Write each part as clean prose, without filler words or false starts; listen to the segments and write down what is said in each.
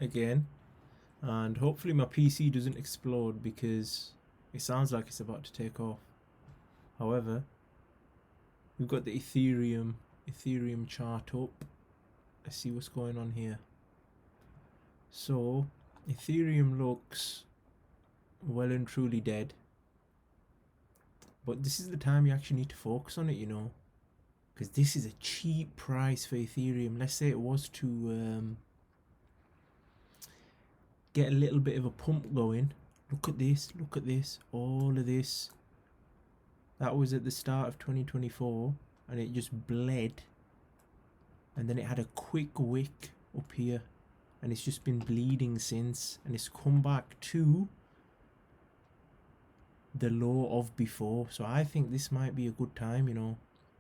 again, and hopefully my PC doesn't explode because it sounds like it's about to take off. However, we've got the Ethereum chart up. Let's see what's going on here. So Ethereum looks well and truly dead, but this is the time you actually need to focus on it, you know, because this is a cheap price for Ethereum. Let's say it was to get a little bit of a pump going. Look at this, all of this. That was at the start of 2024 and it just bled, and then it had a quick wick up here, and it's just been bleeding since, and it's come back to the low of before. So I think this might be a good time, you know.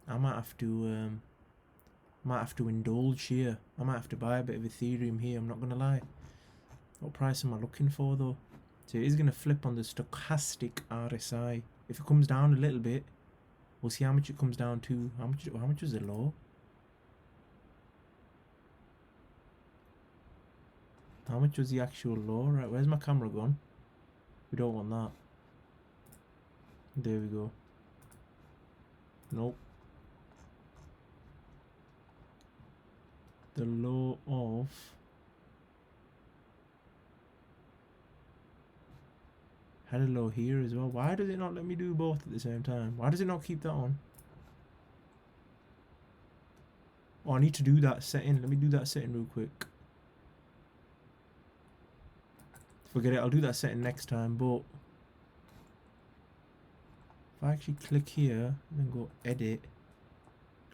I might have to indulge here. I might have to buy a bit of Ethereum here, I'm not gonna lie. What price am I looking for though? So it is gonna flip on the stochastic RSI. If it comes down a little bit, we'll see how much it comes down to. How much is the low? How much was the actual low? Right, where's my camera gone? We don't want that. There we go. Nope. The low of... had a low here as well. Why does it not let me do both at the same time? Why does it not keep that on? Oh, I need to do that setting. Let me do that setting real quick. Forget it, I'll do that setting next time, but if I actually click here and then go edit,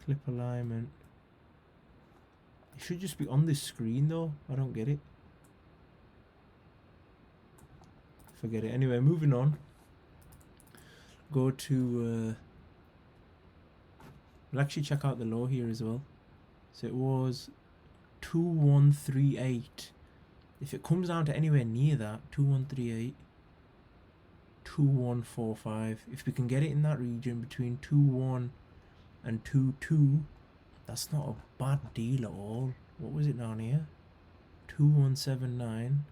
clip alignment, it should just be on this screen though. I don't get it. Forget it. Anyway, moving on. Go to we'll actually check out the low here as well. So it was 2138. If it comes down to anywhere near that, 2138, 2145, if we can get it in that region between 21 and 22, that's not a bad deal at all. What was it down here? 2179,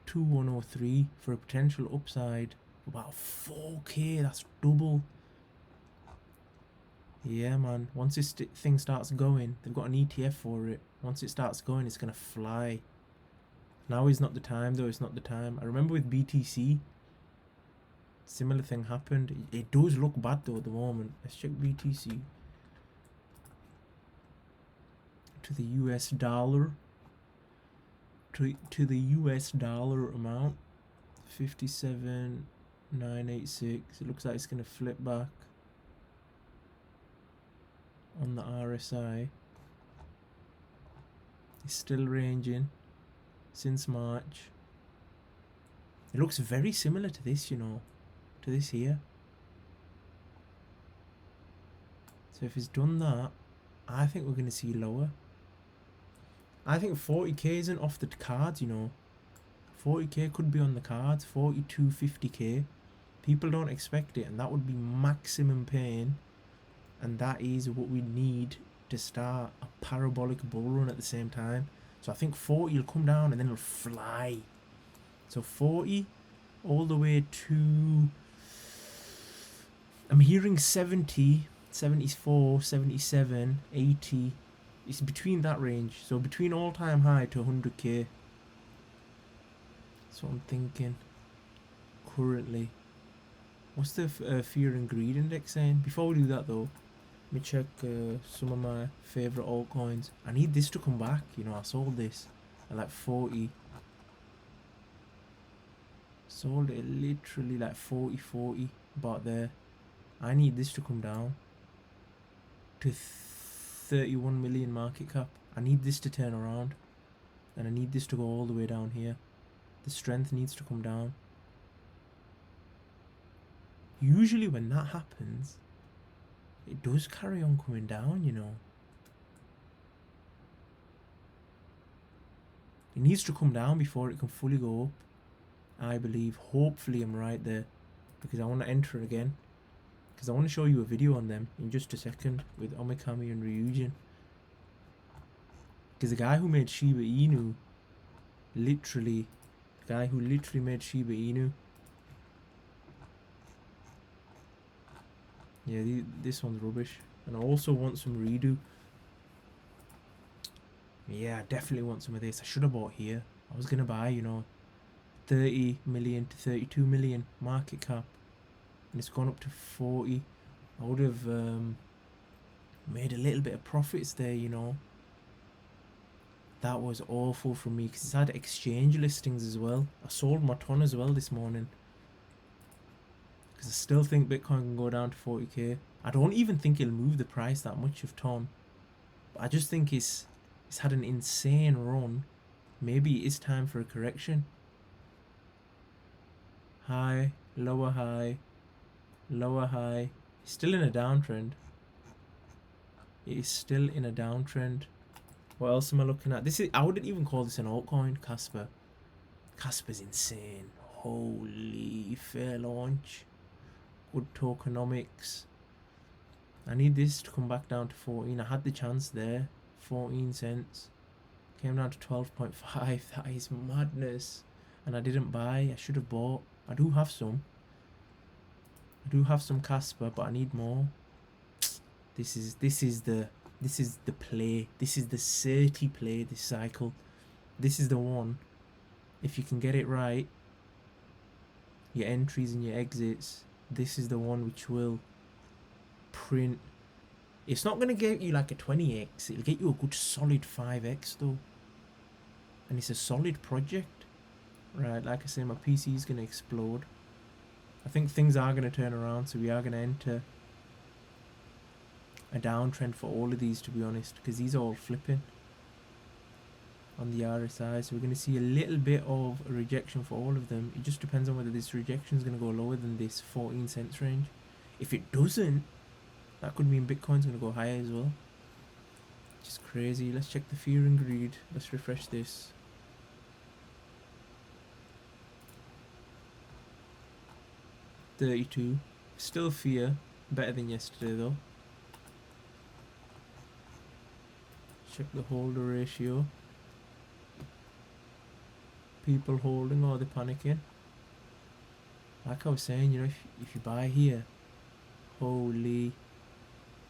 2103 for a potential upside of about 4k. That's double. Yeah, man. Once this thing starts going, they've got an ETF for it. Once it starts going, it's gonna fly. Now is not the time though. It's not the time. I remember with BTC, similar thing happened. It does look bad though at the moment. Let's check BTC to the US dollar. To the US dollar amount, 57,986. It looks like it's gonna flip back on the RSI. It's still ranging since March. It looks very similar to this, you know, to this here. So if it's done that, I think we're gonna see lower. I think 40k isn't off the cards, you know. 40k could be on the cards. 42, 50k. People don't expect it, and that would be maximum pain. And that is what we need to start a parabolic bull run at the same time. So I think 40 will come down and then it'll fly. So 40 all the way to... I'm hearing 70, 74, 77, 80... It's between that range, so between all-time high to 100k. That's what I'm thinking currently. What's the fear and greed index saying? Before we do that though, let me check some of my favourite altcoins. I need this to come back, you know. I sold this at like 40. Sold it literally like 40, about there. I need this to come down to 31 million market cap. I need this to turn around, and I need this to go all the way down here. The strength needs to come down. Usually when that happens, it does carry on coming down, you know. It needs to come down before it can fully go up, I believe. Hopefully I'm right there, because I want to enter again. Because I want to show you a video on them in just a second with Omikami and Ryujin. Because the guy who made Shiba Inu Literally, the guy who literally made Shiba Inu. Yeah, this one's rubbish. And I also want some redo. Yeah, I definitely want some of this. I should have bought here. I was gonna buy, 30 million to 32 million market cap, and it's gone up to 40. I would have made a little bit of profits there. That was awful for me because it's had exchange listings as well. I sold my ton as well this morning because I still think Bitcoin can go down to 40k. I don't even think it'll move the price that much of ton, but I just think it's had an insane run. Maybe it is time for a correction. High, lower high, lower high. It's still in a downtrend. It is still in a downtrend. What else am I looking at? I wouldn't even call this an altcoin, Casper. Casper's insane. Holy, fair launch. Good tokenomics. I need this to come back down to 14. I had the chance there. 14 cents. Came down to 12.5. That is madness. And I didn't buy. I should have bought. I do have some. I do have some Casper, but I need more. This is the play. This is the certy play this cycle. This is the one. If you can get it right, your entries and your exits, this is the one which will print. It's not going to get you like a 20x. It'll get you a good solid 5x though. And it's a solid project. Right, like I say, my PC is going to explode. I think things are going to turn around, so we are going to enter a downtrend for all of these, to be honest, because these are all flipping on the RSI. So we're going to see a little bit of a rejection for all of them. It just depends on whether this rejection is going to go lower than this 14 cents range. If it doesn't, that could mean Bitcoin's going to go higher as well. Just crazy. Let's check the fear and greed. Let's refresh this. $32. Still fear. Better than yesterday though. Check the holder ratio. People holding or they're panicking. Like I was saying, if you buy here, holy,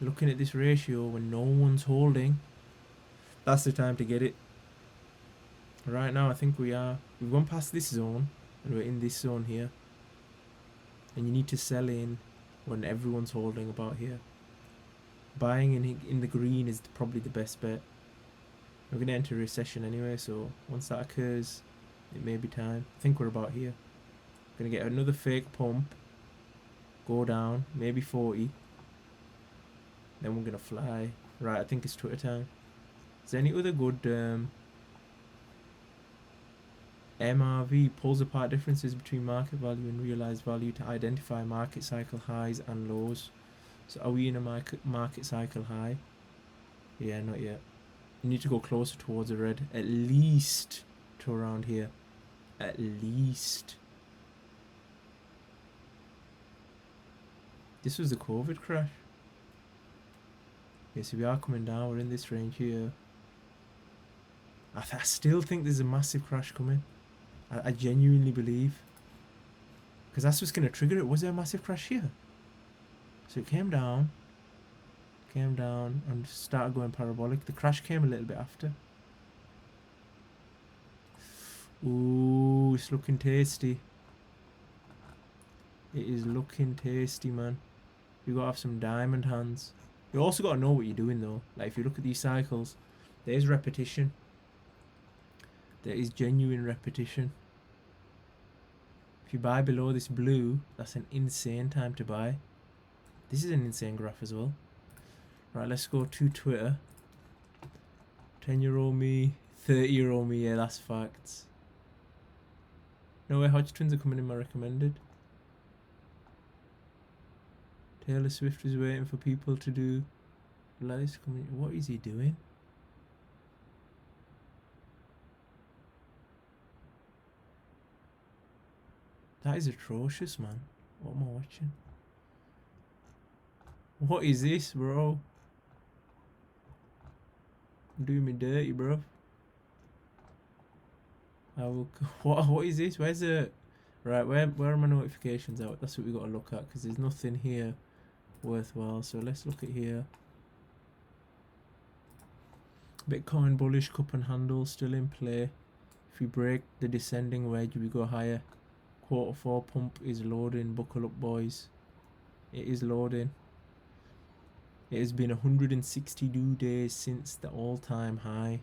looking at this ratio when no one's holding, that's the time to get it. Right now I think we've gone past this zone and we're in this zone here. And you need to sell in when everyone's holding about here. Buying in the green is probably the best bet. We're going to enter a recession anyway, so once that occurs, it may be time. I think we're about here. Going to get another fake pump. Go down, maybe 40. Then we're going to fly. Right, I think it's Twitter time. Is there any other good MRV pulls apart differences between market value and realized value to identify market cycle highs and lows? So are we in a market cycle high? Yeah, not yet. You need to go closer towards the red, at least to around here. At least. This was the COVID crash. Yeah, so we are coming down. We're in this range here. I still think there's a massive crash coming. I genuinely believe. Because that's what's going to trigger it. Was there a massive crash here? So it came down and started going parabolic. The crash came a little bit after. Ooh, it's looking tasty. It is looking tasty, man. You gotta have some diamond hands. You also gotta know what you're doing though. Like if you look at these cycles, there's repetition. There is genuine repetition. If you buy below this blue, that's an insane time to buy. This is an insane graph as well. Right, let's go to Twitter. 10-year-old me, 30-year-old me, yeah, that's facts. No way, Hodge Twins are coming in my recommended. Taylor Swift is waiting for people to do lives coming. What is he doing? That is atrocious, man. What am I watching? What is this, bro? Doing me dirty, bro. I will. What is this? Where's the? Right, where are my notifications out? That's what we got to look at because there's nothing here worthwhile. So let's look at here. Bitcoin bullish cup and handle still in play. If we break the descending wedge, we go higher. Q4 pump is loading. Buckle up, boys. It is loading. It has been 162 days since the all-time high.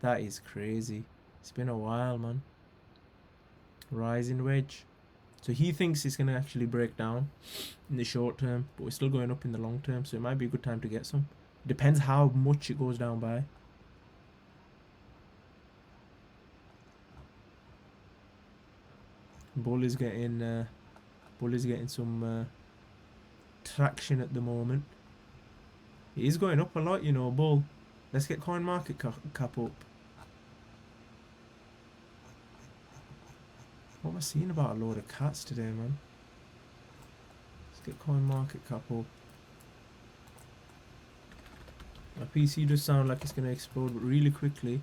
That is crazy. It's been a while, man. Rising wedge. So he thinks it's going to actually break down in the short term, but we're still going up in the long term, so it might be a good time to get some. Depends how much it goes down by. Bull is getting some traction at the moment. It is going up a lot, you know, Bull. Let's get coin market cap up. What am I seeing about a load of cats today, man? Let's get coin market cap up. My PC does sound like it's going to explode, but really quickly.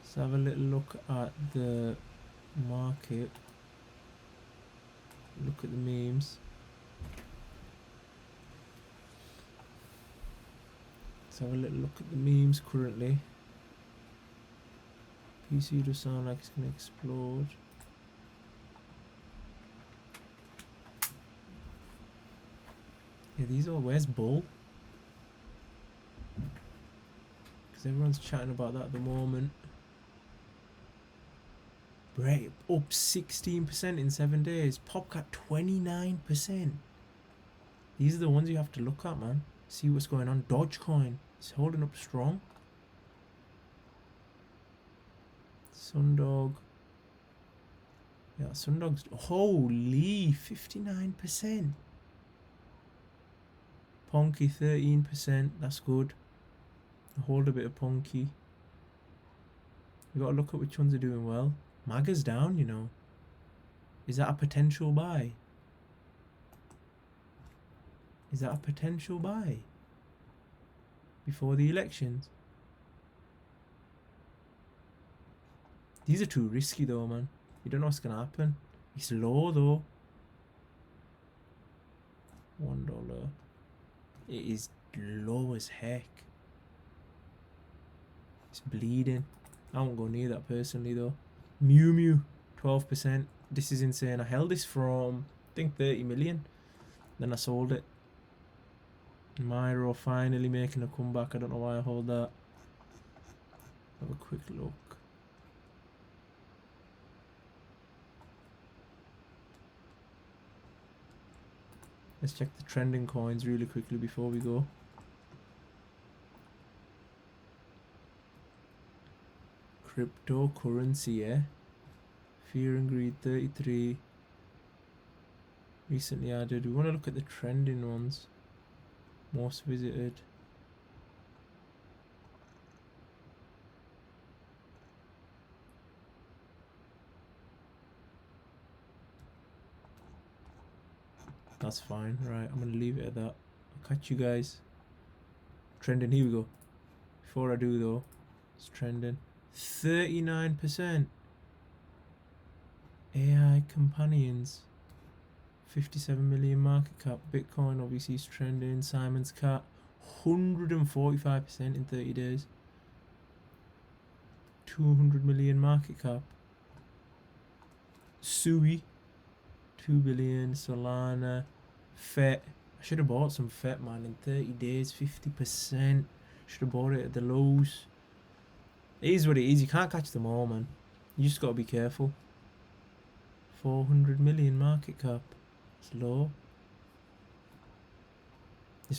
Let's have a little look at the market. Look at the memes. Let's have a little look at the memes currently. PC does sound like it's going to explode. Yeah, these are... Where's Bull? Because everyone's chatting about that at the moment. Right, up 16% in 7 days. Popcat 29%. These are the ones you have to look at, man. See what's going on. Dogecoin is holding up strong. Sundog. Yeah, Sundog's... Holy, 59%. Ponky 13%. That's good. Hold a bit of Ponky. You gotta look at which ones are doing well. MAGA's down, you know. Is that a potential buy? Is that a potential buy? Before the elections? These are too risky though, man. You don't know what's gonna happen. It's low though. $1. It is low as heck. It's bleeding. I won't go near that personally though. Mew Mew, 12%. This is insane. I held this from, I think, 30 million. Then I sold it. Myro finally making a comeback. I don't know why I hold that. Have a quick look. Let's check the trending coins really quickly before we go. Cryptocurrency, yeah. Fear and Greed 33. Recently added. We want to look at the trending ones. Most visited. That's fine. Right, I'm gonna leave it at that. I'll catch you guys. Trending, here we go. Before I do though, it's trending. 39%. AI companions. 57 million market cap. Bitcoin obviously is trending. Simon's Cat. 145% in 30 days. 200 million market cap. Sui. 2 billion. Solana. FET. I should have bought some FET, man. In 30 days, 50%. Should have bought it at the lows. It is what it is. You can't catch them all, man. You just gotta be careful. 400 million market cap. It's low.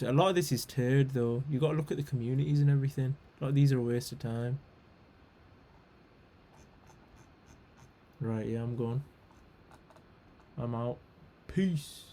A lot of this is turd, though. You gotta look at the communities and everything. A lot of these are a waste of time. Right, yeah, I'm gone. I'm out. Peace.